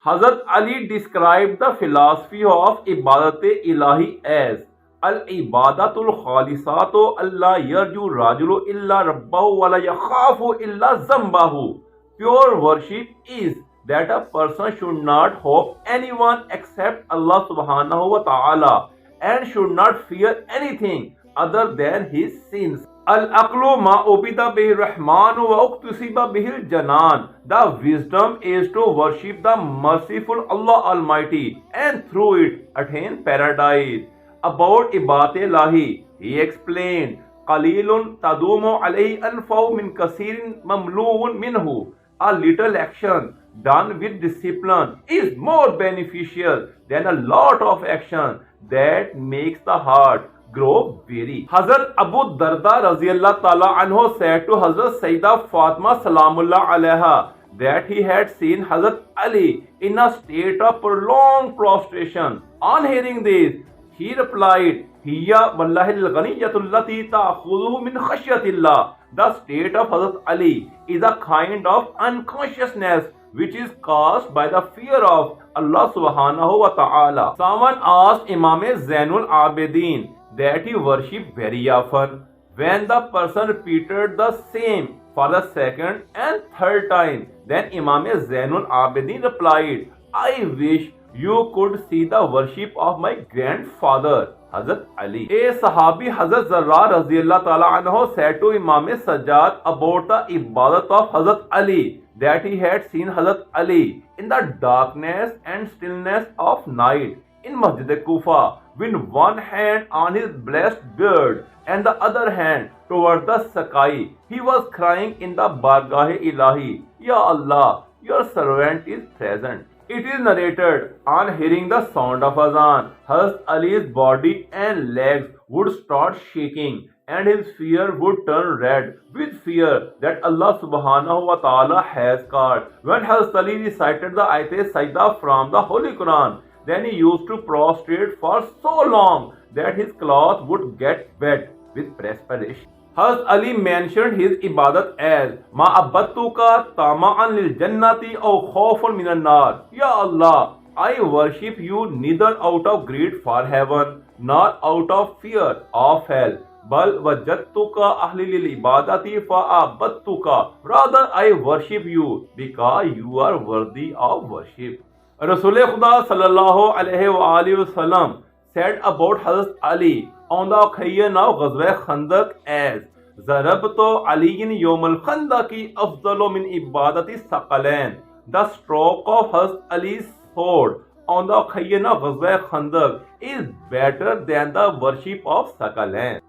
Hazrat Ali described the philosophy of Ibadat-e-Ilahi as Al-Ibadatul Khalisatu Allah yarju rajulu illa rabbahu wa la yakhafu illa zambahu. Pure worship is that a person should not hope anyone except Allah subhanahu wa ta'ala and should not fear anything other than his sins. Al-aqlu ma ubida bihi rahmanu wa uktusiba bihi janan. The wisdom is to worship the merciful Allah Almighty and through it attain paradise. About ibadatillahi, he explained, qalilun tadumu alayhi anfaw min kasirin mamluun minhu. A little action done with discipline is more beneficial than a lot of action that makes the heart grow weary. Hazrat Abu Darda Raziyallahu Ta'ala Anhu said to Hazrat Sayyidah Fatima Salamullah Alaiha that he had seen Hazrat Ali in a state of prolonged prostration. On hearing this, he replied, Hiya wallahi al-ghaniyatul lati ta'khudhuhu min khashyatillah. The state of Hazrat Ali is a kind of unconsciousness which is caused by the fear of Allah subhanahu wa ta'ala. Someone asked Imam Zainul Abidin that he worshipped very often. When the person repeated the same for the second and third time, then Imam Zainul Abidin replied, I wish you could see the worship of my grandfather, Hazrat Ali. A Sahabi Hazrat Zarrar Raziyallahu Ta'ala Anhu said to Imam Sajjad about the Ibadat of Hazrat Ali that he had seen Hazrat Ali in the darkness and stillness of night in Masjid Kufa with one hand on his blessed beard and the other hand towards the sky. He was crying in the Bargah-e-Ilahi, Ya Allah, your servant is present. It is narrated, on hearing the sound of Azan, Hazrat Ali's body and legs would start shaking and his fear would turn red with fear that Allah subhanahu wa ta'ala has called. When Hazrat Ali recited the Ayat Sajda from the Holy Quran, then he used to prostrate for so long that his cloth would get wet with perspiration. Hazrat Ali mentioned his ibadat as Ma'abattuka tama'an lil jannati aw khawfan minan nar. Ya Allah, I worship you neither out of greed for heaven nor out of fear of hell. Bal wajadtuka ahli lil ibadati fa'abattuka. Rather, I worship you because you are worthy of worship. Rasul Khuda sallallahu alayhi wa alihi wasallam said about Hazrat Ali on the occasion of Ghazwa Khandaq as Zarabto Aliyin Yawmal Khandaqi afdalu min ibadati saqalain. The stroke of Hazrat Ali's sword on the occasion of Ghazwa Khandaq is better than the worship of Saqalain.